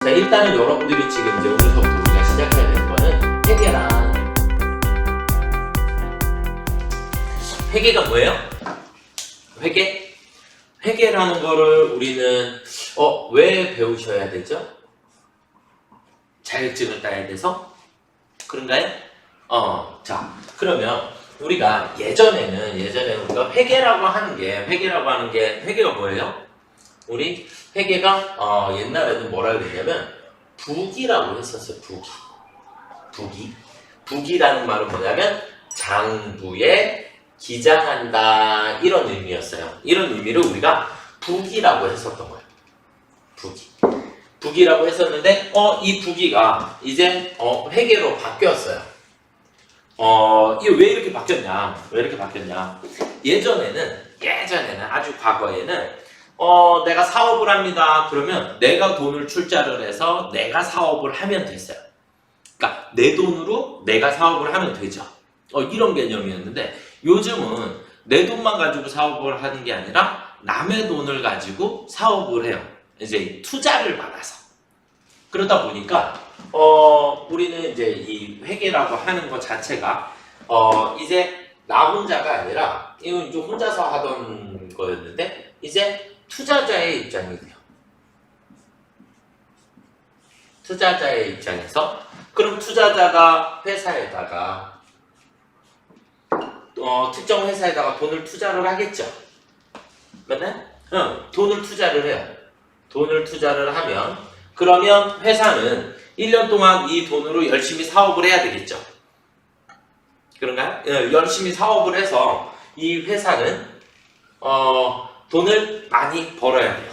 자, 일단은 여러분들이 지금 이제 오늘서부터 우리가 시작해야 되는 거는 회계가 뭐예요? 회계? 회계라는 거를 우리는 왜 배우셔야 되죠? 자격증을 따야 돼서? 그런가요? 자, 그러면 우리가 예전에는 우리가 회계라고 하는 게 회계가 뭐예요? 우리 회계가 옛날에는 뭐라 그랬냐면 부기라고 했었어요. 부기라는 말은 뭐냐면 장부에 기장한다 이런 의미였어요. 이런 의미를 우리가 부기라고 했었던 거예요. 부기라고 했었는데 이 부기가 이제 회계로 바뀌었어요. 이게 왜 이렇게 바뀌었냐? 예전에는 아주 과거에는 내가 사업을 합니다. 그러면 내가 돈을 출자를 해서 내가 사업을 하면 됐어요. 그러니까 내 돈으로 내가 사업을 하면 되죠. 이런 개념이었는데 요즘은 내 돈만 가지고 사업을 하는 게 아니라 남의 돈을 가지고 사업을 해요. 이제 투자를 받아서. 그러다 보니까 우리는 이제 이 회계라고 하는 것 자체가 이제 나 혼자가 아니라 이건 좀 혼자서 하던 거였는데 이제 투자자의 입장이 돼요. 투자자의 입장에서 그럼 투자자가 회사에다가 특정 회사에다가 돈을 투자를 하겠죠. 맞나요? 돈을 투자를 해요. 돈을 투자를 하면 그러면 회사는 1년 동안 이 돈으로 열심히 사업을 해야 되겠죠. 그런가요? 열심히 사업을 해서 이 회사는 돈을 많이 벌어야 돼요.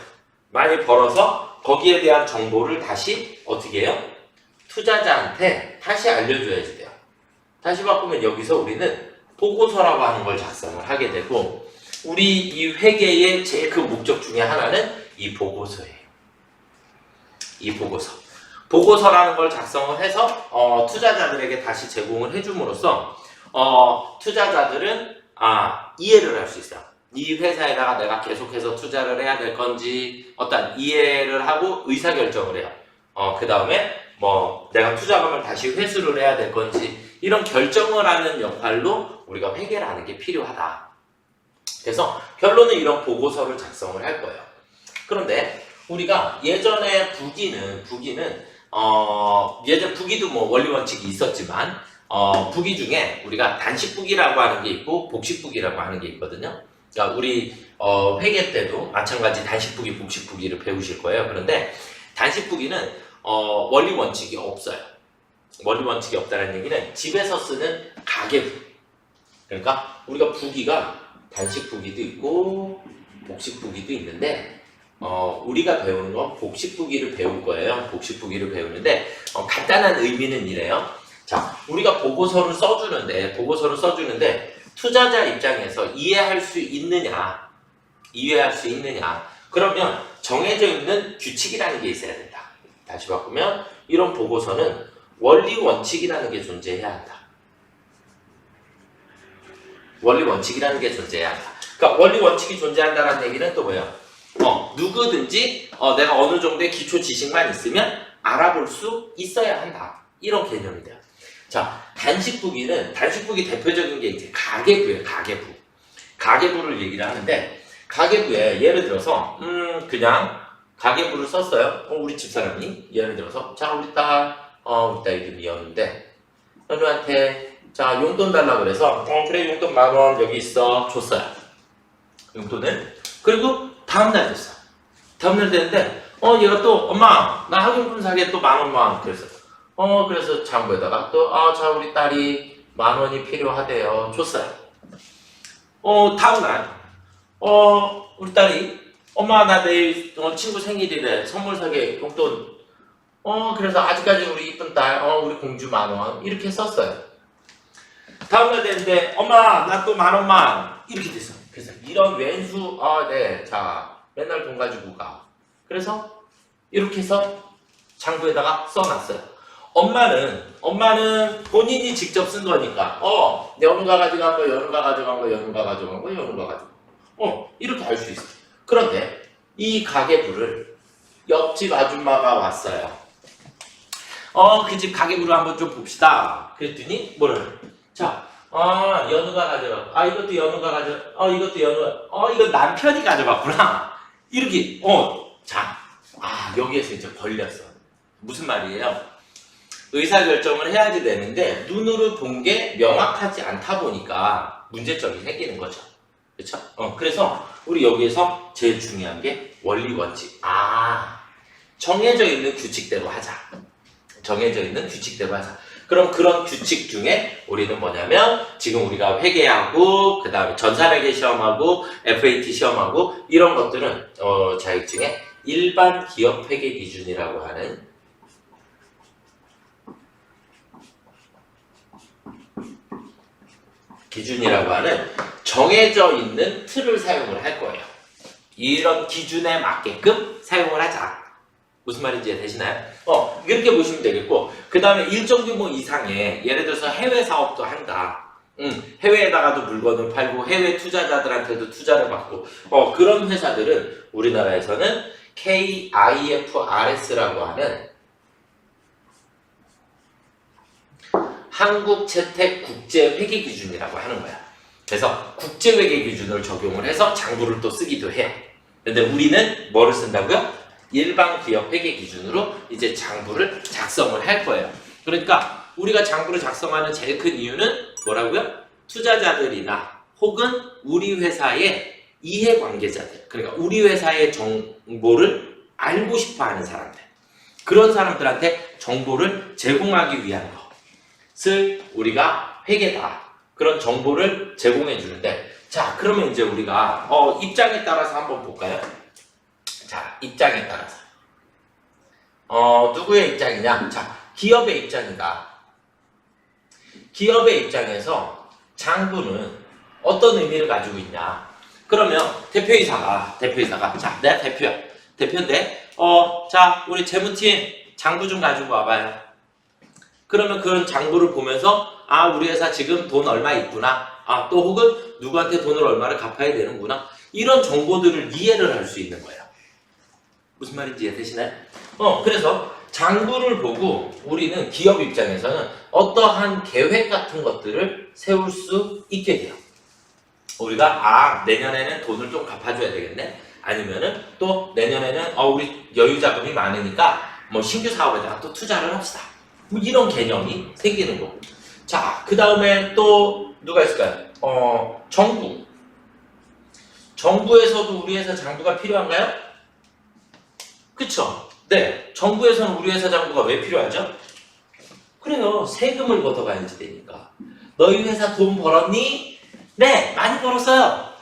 많이 벌어서 거기에 대한 정보를 다시 어떻게 해요? 투자자한테 다시 알려줘야지 돼요. 다시 바꾸면 여기서 우리는 보고서라고 하는 걸 작성을 하게 되고 우리 이 회계의 제일 큰 목적 중에 하나는 이 보고서예요. 이 보고서라는 걸 작성을 해서 투자자들에게 다시 제공을 해줌으로써 투자자들은 이해를 할 수 있어요. 이 회사에다가 내가 계속해서 투자를 해야 될 건지 어떤 이해를 하고 의사결정을 해요. 그 다음에 뭐 내가 투자금을 다시 회수를 해야 될 건지 이런 결정을 하는 역할로 우리가 회계라는 게 필요하다. 그래서 결론은 이런 보고서를 작성을 할 거예요. 그런데 우리가 예전에 부기는 예전 부기도 뭐 원리 원칙이 있었지만 부기 중에 우리가 단식부기라고 하는 게 있고 복식부기라고 하는 게 있거든요. 그러니까 우리 회계 때도 마찬가지 단식부기, 복식부기를 배우실 거예요. 그런데 단식부기는 원리 원칙이 없어요. 원리 원칙이 없다는 얘기는 집에서 쓰는 가계부. 그러니까 우리가 부기가 단식부기도 있고 복식부기도 있는데 우리가 배우는 건 복식부기를 배울 거예요. 복식부기를 배우는데 간단한 의미는 이래요. 자, 우리가 보고서를 써주는데 투자자 입장에서 이해할 수 있느냐 그러면 정해져 있는 규칙이라는 게 있어야 된다. 다시 바꾸면 이런 보고서는 원리 원칙이라는 게 존재해야 한다. 원리 원칙이라는 게 존재해야 한다. 그러니까 원리 원칙이 존재한다는 얘기는 또 뭐예요? 누구든지 내가 어느 정도의 기초 지식만 있으면 알아볼 수 있어야 한다. 이런 개념이 돼요. 자, 단식부기 대표적인 게 이제 가계부예요. 가계부를 얘기를 하는데 가계부에 예를 들어서 그냥 가계부를 썼어요. 우리 집사람이 예를 들어서 자, 우리 딸 이름이 연우인데 연우한테 자, 용돈 달라 그래서 그래 용돈 10,000원 여기 있어 줬어요. 용돈을. 그리고 다음날 됐어. 다음날 됐는데 얘가 또 엄마 나 학용품 사게 또 10,000원만 그랬어. 그래서 장부에다가 또 자, 우리 딸이 10,000원이 필요하대요. 줬어요. 다음날 우리 딸이 엄마 나 내일 친구 생일이래. 선물 사게 용돈. 그래서 아직까지 우리 이쁜 딸 우리 공주 10,000원 이렇게 썼어요. 다음날 됐는데 엄마 나 또 10,000원만 이렇게 됐어. 그래서 이런 왼수 네. 자, 맨날 돈 가지고 가. 그래서 이렇게 해서 장부에다가 써놨어요. 엄마는 본인이 직접 쓴 거니까 연우가 가져간 거, 연우가 가져간 거, 연우가 가져간 거, 연우가 가져간 거 이렇게 알 수 있어. 그런데 이 가계부를 옆집 아줌마가 왔어요. 그 집 가계부를 한번 좀 봅시다. 그랬더니 뭐를? 자, 연우가 가져갔고, 이것도 연우가 이것도 연우가, 이건 남편이 가져갔구나. 이렇게, 자, 여기에서 이제 걸렸어. 무슨 말이에요? 의사결정을 해야지 되는데 눈으로 본 게 명확하지 않다 보니까 문제점이 생기는 거죠. 그렇죠? 그래서 우리 여기에서 제일 중요한 게 원리 원칙. 정해져 있는 규칙대로 하자. 정해져 있는 규칙대로 하자. 그럼 그런 규칙 중에 우리는 뭐냐면 지금 우리가 회계하고 그 다음에 전산회계 시험하고 FAT 시험하고 이런 것들은 자격증에 일반 기업 회계 기준이라고 하는 정해져 있는 틀을 사용을 할 거예요. 이런 기준에 맞게끔 사용을 하자. 무슨 말인지 되시나요? 이렇게 보시면 되겠고, 그 다음에 일정 규모 이상의, 예를 들어서 해외 사업도 한다. 해외에다가도 물건을 팔고, 해외 투자자들한테도 투자를 받고, 그런 회사들은 우리나라에서는 KIFRS라고 하는 한국채택국제회계기준이라고 하는 거야. 그래서 국제회계기준을 적용을 해서 장부를 또 쓰기도 해요. 근데 우리는 뭐를 쓴다고요? 일반 기업 회계 기준으로 이제 장부를 작성을 할 거예요. 그러니까 우리가 장부를 작성하는 제일 큰 이유는 뭐라고요? 투자자들이나 혹은 우리 회사의 이해관계자들, 그러니까 우리 회사의 정보를 알고 싶어하는 사람들, 그런 사람들한테 정보를 제공하기 위한 것을 우리가 회계다, 그런 정보를 제공해 주는데, 자, 그러면 이제 우리가 입장에 따라서 한번 볼까요? 자, 입장에 따라서 누구의 입장이냐? 자, 기업의 입장이다. 기업의 입장에서 장부는 어떤 의미를 가지고 있냐? 그러면 대표이사가 자, 내가 대표야. 대표인데 자, 우리 재무팀 장부 좀 가지고 와봐요. 그러면 그런 장부를 보면서 우리 회사 지금 돈 얼마 있구나. 또 혹은 누구한테 돈을 얼마를 갚아야 되는구나. 이런 정보들을 이해를 할 수 있는 거예요. 무슨 말인지 이해되시나요? 그래서 장부를 보고 우리는 기업 입장에서는 어떠한 계획 같은 것들을 세울 수 있게 돼요. 우리가 내년에는 돈을 좀 갚아줘야 되겠네. 아니면은 또 내년에는 우리 여유 자금이 많으니까 뭐 신규 사업에다가 또 투자를 합시다. 뭐 이런 개념이 생기는 거고. 자, 그 다음에 또 누가 있을까요? 정부. 정부에서도 우리 회사 장부가 필요한가요? 그쵸? 네. 정부에서는 우리 회사 장부가 왜 필요하죠? 그래요. 세금을 걷어가야지 되니까. 너희 회사 돈 벌었니? 네. 많이 벌었어요.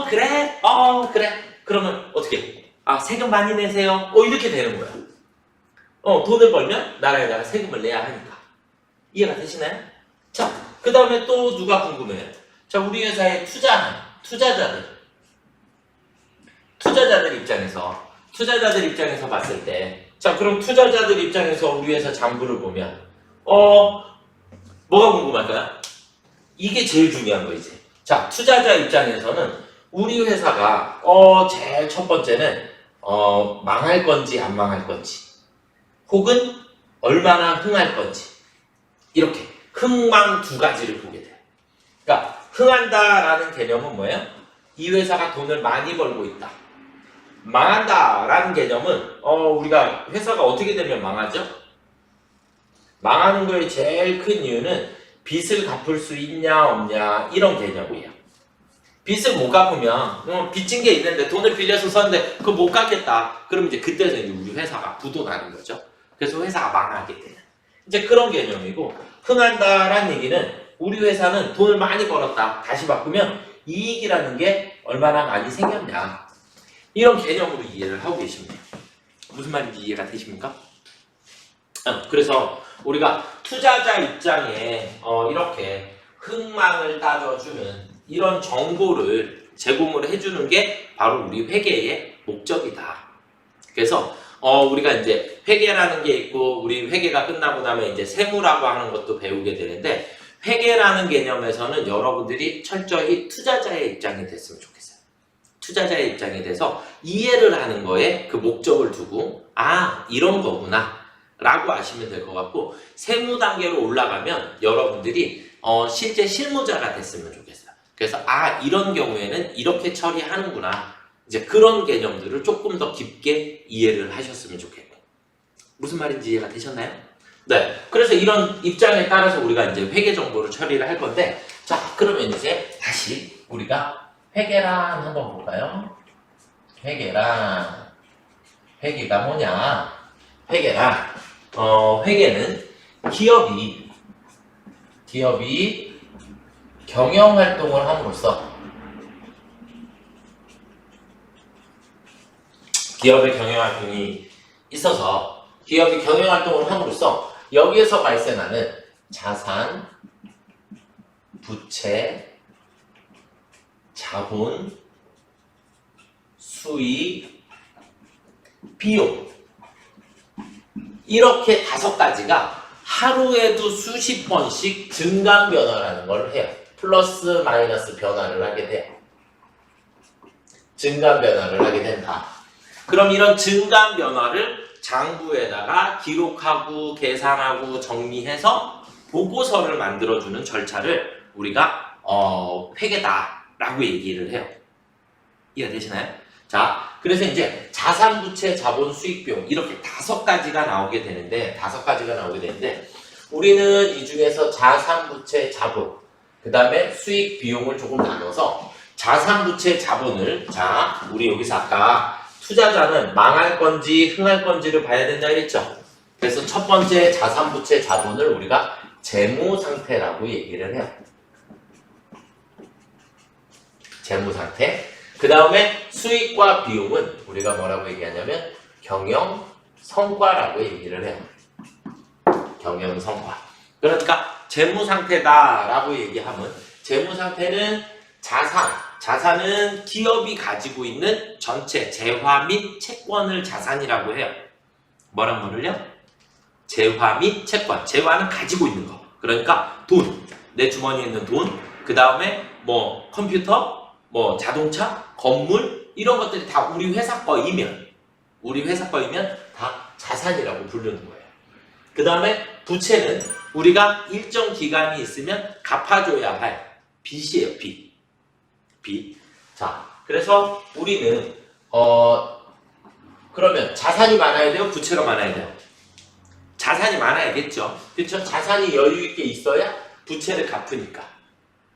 그래? 그래. 그러면 어떻게? 세금 많이 내세요. 이렇게 되는 거야. 돈을 벌면 나라에다가 세금을 내야 하니까. 이해가 되시나요? 자, 그 다음에 또 누가 궁금해요? 자, 우리 회사에 투자하는 투자자들 입장에서 봤을 때, 자, 그럼 투자자들 입장에서 우리 회사 장부를 보면 뭐가 궁금할까요? 이게 제일 중요한 거 이제. 자, 투자자 입장에서는 우리 회사가 제일 첫 번째는 망할 건지 안 망할 건지, 혹은 얼마나 흥할 건지, 이렇게 흥망 두 가지를 보게 돼요. 그러니까 흥한다라는 개념은 뭐예요? 이 회사가 돈을 많이 벌고 있다. 망한다라는 개념은 우리가 회사가 어떻게 되면 망하죠? 망하는 거의 제일 큰 이유는 빚을 갚을 수 있냐 없냐 이런 개념이에요. 빚을 못 갚으면 빚진 게 있는데 돈을 빌려서 썼는데 그거 못 갚겠다. 그럼 이제 그때서 이제 우리 회사가 부도나는 거죠. 그래서 회사가 망하게 되는 이제 그런 개념이고, 흥한다라는 얘기는 우리 회사는 돈을 많이 벌었다. 다시 바꾸면 이익이라는 게 얼마나 많이 생겼냐. 이런 개념으로 이해를 하고 계십니다. 무슨 말인지 이해가 되십니까? 그래서 우리가 투자자 입장에 이렇게 흥망을 따져주는 이런 정보를 제공을 해주는 게 바로 우리 회계의 목적이다. 그래서 우리가 이제 회계라는 게 있고, 우리 회계가 끝나고 나면 이제 세무라고 하는 것도 배우게 되는데, 회계라는 개념에서는 여러분들이 철저히 투자자의 입장이 됐으면 좋겠어요. 투자자의 입장이 돼서 이해를 하는 거에 그 목적을 두고 이런 거구나 라고 아시면 될 것 같고, 세무 단계로 올라가면 여러분들이 실제 실무자가 됐으면 좋겠어요. 그래서 이런 경우에는 이렇게 처리하는구나, 이제 그런 개념들을 조금 더 깊게 이해를 하셨으면 좋겠고, 무슨 말인지 이해가 되셨나요? 네. 그래서 이런 입장에 따라서 우리가 이제 회계 정보를 처리를 할 건데, 자, 그러면 이제 다시 우리가 회계란 한번 볼까요? 회계가 뭐냐? 회계는 기업이 경영 활동을 함으로써, 기업의 경영 활동이 있어서 기업이 경영 활동을 함으로써 여기에서 발생하는 자산, 부채, 자본, 수익, 비용, 이렇게 5가지가 하루에도 수십 번씩 증감 변화라는 걸 해요. 플러스 마이너스 변화를 하게 돼요. 증감 변화를 하게 된다. 그럼 이런 증감 변화를 장부에다가 기록하고 계산하고 정리해서 보고서를 만들어주는 절차를 우리가 회계다라고 얘기를 해요. 이해가 되시나요? 자, 그래서 이제 자산, 부채, 자본, 수익, 비용, 이렇게 5가지가 나오게 되는데, 우리는 이 중에서 자산, 부채, 자본, 그 다음에 수익, 비용을 조금 나눠서 자산, 부채, 자본을, 자, 우리 여기서 아까 투자자는 망할 건지 흥할 건지를 봐야 된다 그랬죠? 그래서 첫 번째 자산, 부채, 자본을 우리가 재무 상태라고 얘기를 해요. 재무 상태. 그 다음에 수익과 비용은 우리가 뭐라고 얘기하냐면 경영 성과라고 얘기를 해요. 경영 성과. 그러니까 재무 상태다라고 얘기하면, 재무 상태는 자산은 기업이 가지고 있는 전체 재화 및 채권을 자산이라고 해요. 뭐란 거를요? 재화 및 채권. 재화는 가지고 있는 거. 그러니까 돈, 내 주머니에 있는 돈, 그 다음에 뭐 컴퓨터, 뭐 자동차, 건물, 이런 것들이 다 우리 회사 거이면 다 자산이라고 부르는 거예요. 그 다음에 부채는 우리가 일정 기간이 있으면 갚아줘야 할 빚이에요. 빚. 자, 그래서 우리는 그러면 자산이 많아야 돼요? 부채가 많아야 돼요? 자산이 많아야겠죠. 그렇죠? 자산이 여유 있게 있어야 부채를 갚으니까.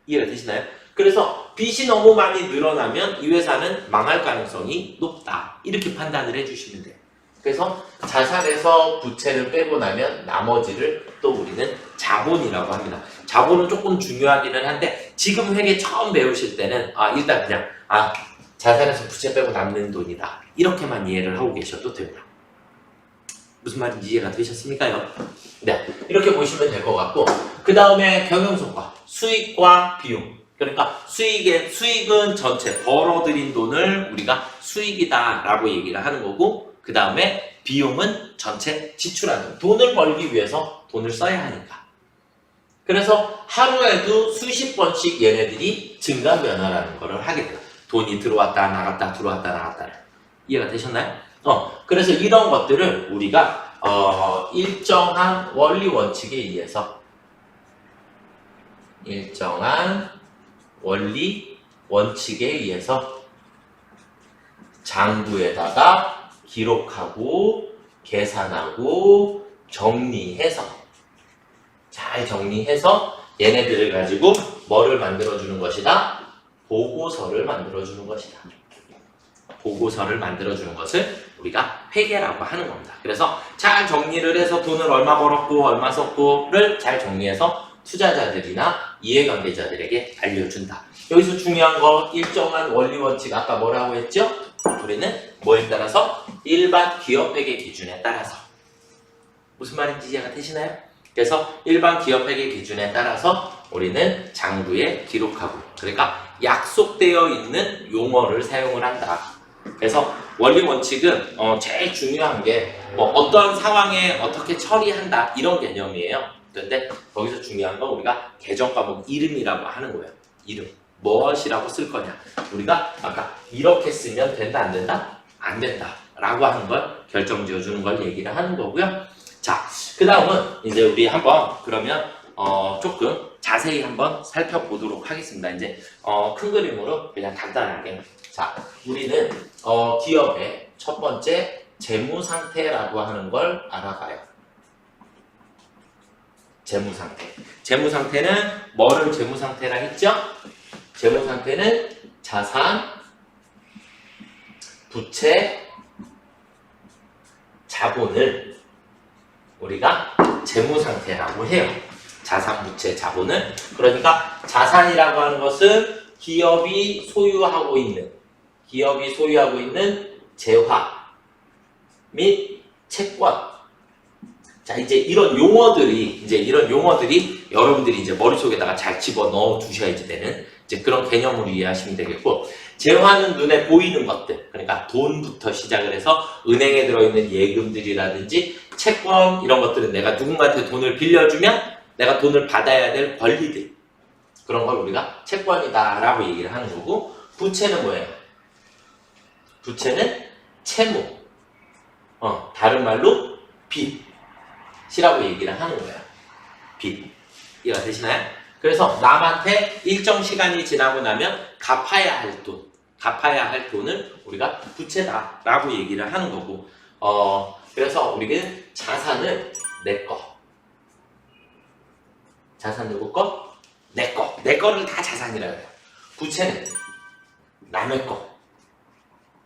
이해가 되시나요? 그래서 빚이 너무 많이 늘어나면 이 회사는 망할 가능성이 높다. 이렇게 판단을 해주시면 돼요. 그래서 자산에서 부채를 빼고 나면 나머지를 또 우리는 자본이라고 합니다. 자본은 조금 중요하기는 한데, 지금 회계 처음 배우실 때는 일단 그냥 자산에서 부채 빼고 남는 돈이다, 이렇게만 이해를 하고 계셔도 됩니다. 무슨 말인지 이해가 되셨습니까요? 네, 이렇게 보시면 될 것 같고, 그 다음에 경영성과 수익과 비용. 그러니까 수익은 전체 벌어들인 돈을 우리가 수익이다 라고 얘기를 하는 거고, 그 다음에 비용은 전체 지출하는, 돈을 벌기 위해서 돈을 써야 하니까. 그래서 하루에도 수십 번씩 얘네들이 증감 변화라는 거를 하게 돼요. 돈이 들어왔다 나갔다 들어왔다 나갔다. 이해가 되셨나요? 그래서 이런 것들을 우리가 일정한 원리 원칙에 의해서 장부에다가 기록하고 계산하고 잘 정리해서 얘네들을 가지고 뭐를 만들어주는 것이다? 보고서를 만들어주는 것이다. 보고서를 만들어주는 것을 우리가 회계라고 하는 겁니다. 그래서 잘 정리를 해서 돈을 얼마 벌었고 얼마 썼고를 잘 정리해서 투자자들이나 이해관계자들에게 알려준다. 여기서 중요한 거, 일정한 원리 원칙, 아까 뭐라고 했죠? 우리는 뭐에 따라서? 일반 기업회계 기준에 따라서. 무슨 말인지 이해가 되시나요? 그래서 일반 기업회계 기준에 따라서 우리는 장부에 기록하고, 그러니까 약속되어 있는 용어를 사용을 한다. 그래서 원리 원칙은 제일 중요한 게 어떠한 상황에 어떻게 처리한다, 이런 개념이에요. 그런데 거기서 중요한 건 우리가 개정 과목 이름이라고 하는 거예요. 이름. 무엇이라고 쓸 거냐. 우리가 아까 이렇게 쓰면 된다 안 된다? 안 된다 라고 하는 걸 결정지어 주는 걸 얘기를 하는 거고요. 자, 그 다음은 이제 우리 한번 그러면 조금 자세히 한번 살펴보도록 하겠습니다. 이제 큰 그림으로 그냥 간단하게. 자, 우리는 기업의 첫 번째 재무 상태라고 하는 걸 알아가요. 재무 상태. 재무 상태는 뭐를 재무 상태라 했죠? 재무 상태는 자산, 부채, 자본을 우리가 재무 상태라고 해요. 자산, 부채, 자본을. 그러니까 자산이라고 하는 것은 기업이 소유하고 있는 재화 및 채권. 자, 이제 이런 용어들이 여러분들이 이제 머릿속에다가 잘 집어 넣어 두셔야지 되는 이제 그런 개념으로 이해하시면 되겠고, 재화는 눈에 보이는 것들, 그러니까 돈부터 시작을 해서 은행에 들어있는 예금들이라든지 채권 이런 것들은 내가 누군가한테 돈을 빌려주면 내가 돈을 받아야 될 권리들, 그런 걸 우리가 채권이다라고 얘기를 하는 거고, 부채는 뭐예요? 부채는 채무, 다른 말로 빚이라고 얘기를 하는 거예요. 빚. 이해가 되시나요? 그래서 남한테 일정 시간이 지나고 나면 갚아야 할 돈을 우리가 부채다라고 얘기를 하는 거고, 그래서 우리는 자산은 내 거, 자산 누구 거? 내 거. 내 거를 다 자산이라고 해요. 부채는 남의 거,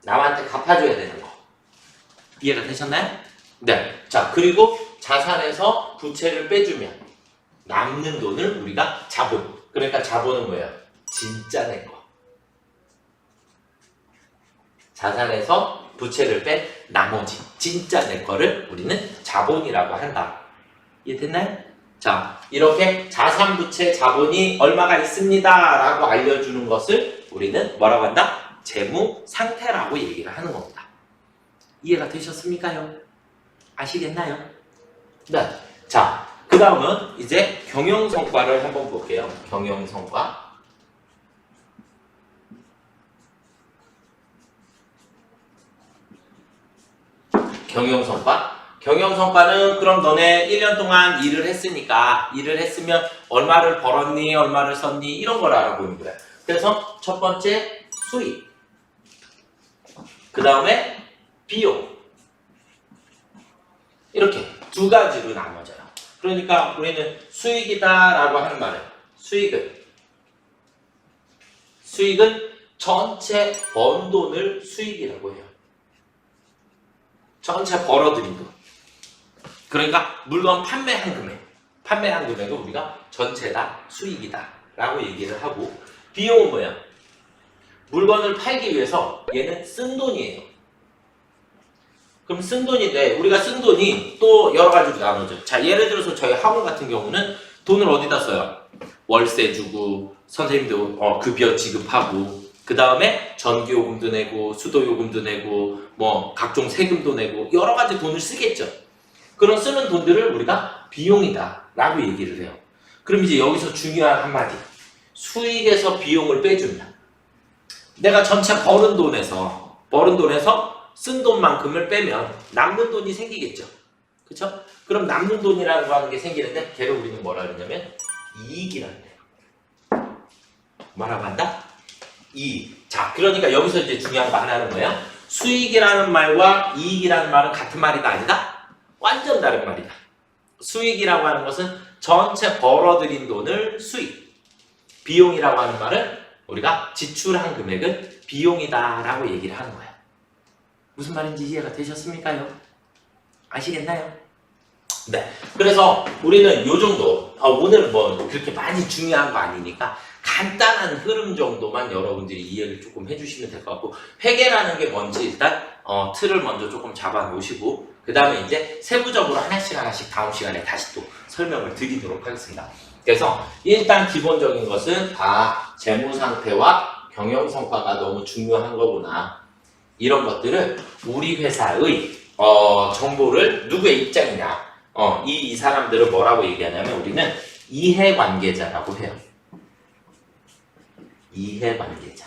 남한테 갚아줘야 되는 거. 이해가 되셨나요? 네. 자, 그리고 자산에서 부채를 빼주면 남는 돈을 우리가 자본. 그러니까 자본은 뭐예요? 진짜 내 거. 자산에서 부채를 뺀 나머지 진짜 내 거를 우리는 자본이라고 한다. 이해됐나요? 자, 이렇게 자산, 부채, 자본이 얼마가 있습니다 라고 알려주는 것을 우리는 뭐라고 한다? 재무 상태라고 얘기를 하는 겁니다. 이해가 되셨습니까요? 아시겠나요? 네. 자, 그 다음은 이제 경영성과를 한번 볼게요. 경영성과. 경영성과는 그럼 너네 1년 동안 일을 했으면 얼마를 벌었니, 얼마를 썼니, 이런 걸 알아보는 거야. 그래서 첫 번째 수입, 그 다음에 비용, 이렇게 두 가지로 나눠져요. 그러니까 우리는 수익이다라고 하는 말은 수익은 전체 번 돈을 수익이라고 해요. 전체 벌어들인 돈. 그러니까 물건 판매한 금액을 우리가 전체 다 수익이다 라고 얘기를 하고, 비용은 뭐야? 물건을 팔기 위해서 얘는 쓴 돈이에요. 그럼 쓴 돈인데 우리가 쓴 돈이 또 여러 가지로 나눠져. 자, 예를 들어서 저희 학원 같은 경우는 돈을 어디다 써요? 월세 주고, 선생님도 급여 지급하고, 그 다음에 전기요금도 내고, 수도요금도 내고, 뭐 각종 세금도 내고, 여러 가지 돈을 쓰겠죠. 그런 쓰는 돈들을 우리가 비용이다 라고 얘기를 해요. 그럼 이제 여기서 중요한 한마디, 수익에서 비용을 빼주면 내가 전체 버는 돈에서 쓴 돈만큼을 빼면 남는 돈이 생기겠죠. 그쵸? 그럼 남는 돈이라고 하는 게 생기는데 걔를 우리는 뭐라 그러냐면 이익이라는 거예요. 뭐라고 한다? 이익. 자, 그러니까 여기서 이제 중요한 거 하나는 뭐예요? 수익이라는 말과 이익이라는 말은 같은 말이다 아니다? 완전 다른 말이다. 수익이라고 하는 것은 전체 벌어들인 돈을 수익, 비용이라고 하는 말은 우리가 지출한 금액을 비용이다 라고 얘기를 하는 거예요. 무슨 말인지 이해가 되셨습니까요? 아시겠나요? 네. 그래서 우리는 요 정도, 오늘 뭐 그렇게 많이 중요한 거 아니니까 간단한 흐름 정도만 여러분들이 이해를 조금 해주시면 될 것 같고, 회계라는 게 뭔지 일단 틀을 먼저 조금 잡아 놓으시고, 그 다음에 이제 세부적으로 하나씩 다음 시간에 다시 또 설명을 드리도록 하겠습니다. 그래서 일단 기본적인 것은 다 재무상태와 경영성과가 너무 중요한 거구나. 이런 것들은 우리 회사의 정보를 누구의 입장이냐, 이 사람들을 뭐라고 얘기하냐면 우리는 이해관계자라고 해요. 이해관계자.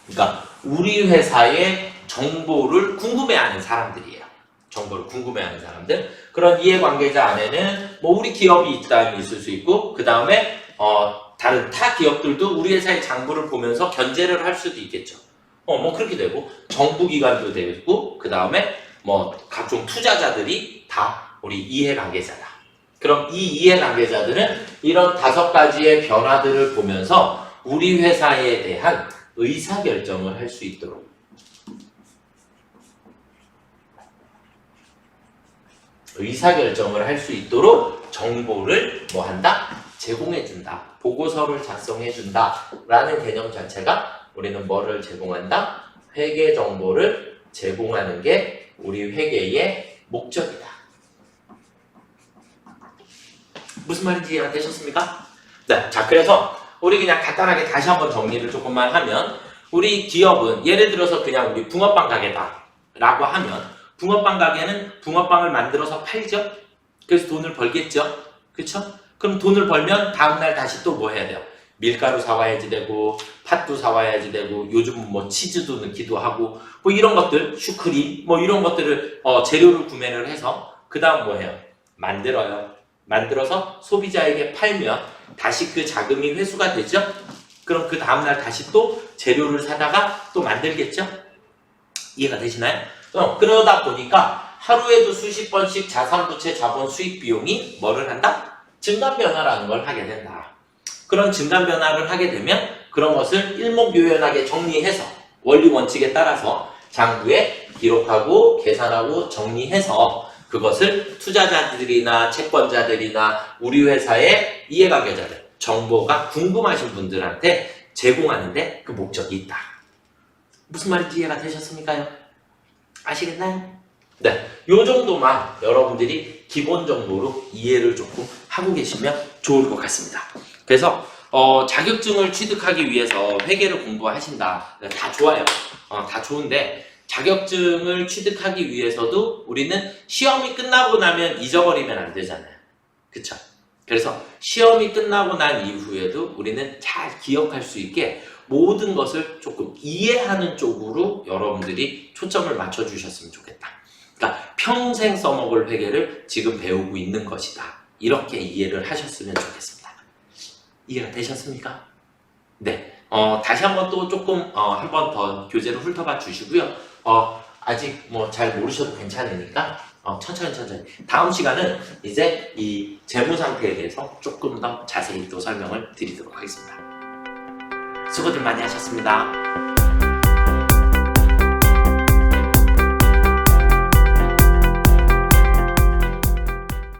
그러니까 우리 회사의 정보를 궁금해하는 사람들이에요. 정보를 궁금해하는 사람들. 그런 이해관계자 안에는 뭐 우리 기업이 있다면 있을 수 있고, 그 다음에 다른 타 기업들도 우리 회사의 장부를 보면서 견제를 할 수도 있겠죠. 뭐 그렇게 되고, 정부기관도 되고, 그 다음에 뭐 각종 투자자들이 다 우리 이해관계자다. 그럼 이 이해관계자들은 이런 5가지의 변화들을 보면서 우리 회사에 대한 의사결정을 할 수 있도록 정보를 뭐 한다? 제공해준다. 보고서를 작성해준다. 라는 개념 자체가 우리는 뭐를 제공한다? 회계 정보를 제공하는 게 우리 회계의 목적이다. 무슨 말인지 이해가 되셨습니까? 네, 자, 그래서 우리 그냥 간단하게 다시 한번 정리를 조금만 하면, 우리 기업은 예를 들어서 그냥 우리 붕어빵 가게다 라고 하면, 붕어빵 가게는 붕어빵을 만들어서 팔죠? 그래서 돈을 벌겠죠? 그쵸? 그럼 돈을 벌면 다음날 다시 또 뭐 해야 돼요? 밀가루 사와야지 되고, 팥도 사와야지 되고, 요즘은 뭐 치즈도 넣기도 하고, 뭐 이런 것들, 슈크림, 뭐 이런 것들을, 재료를 구매를 해서, 그 다음 뭐 해요? 만들어요. 만들어서 소비자에게 팔면 다시 그 자금이 회수가 되죠? 그럼 그 다음날 다시 또 재료를 사다가 또 만들겠죠? 이해가 되시나요? 그러다 보니까 하루에도 수십 번씩 자산부채 자본 수익 비용이 뭐를 한다? 증감 변화라는 걸 하게 된다. 그런 증감 변화를 하게 되면 그런 것을 일목요연하게 정리해서 원리 원칙에 따라서 장부에 기록하고 계산하고 정리해서 그것을 투자자들이나 채권자들이나 우리 회사의 이해관계자들, 정보가 궁금하신 분들한테 제공하는데 그 목적이 있다. 무슨 말인지 이해가 되셨습니까요? 아시겠나요? 네, 요 정도만 여러분들이 기본 정보로 이해를 조금 하고 계시면 좋을 것 같습니다. 그래서 자격증을 취득하기 위해서 회계를 공부하신다. 다 좋아요. 다 좋은데 자격증을 취득하기 위해서도 우리는 시험이 끝나고 나면 잊어버리면 안 되잖아요. 그쵸? 그래서 시험이 끝나고 난 이후에도 우리는 잘 기억할 수 있게 모든 것을 조금 이해하는 쪽으로 여러분들이 초점을 맞춰주셨으면 좋겠다. 그러니까 평생 써먹을 회계를 지금 배우고 있는 것이다. 이렇게 이해를 하셨으면 좋겠습니다. 이해가 되셨습니까? 네. 다시 한번 또 조금 한 번 더 교재를 훑어봐 주시고요. 아직 뭐 잘 모르셔도 괜찮으니까 천천히 다음 시간은 이제 이 재무 상태에 대해서 조금 더 자세히 또 설명을 드리도록 하겠습니다. 수고들 많이 하셨습니다.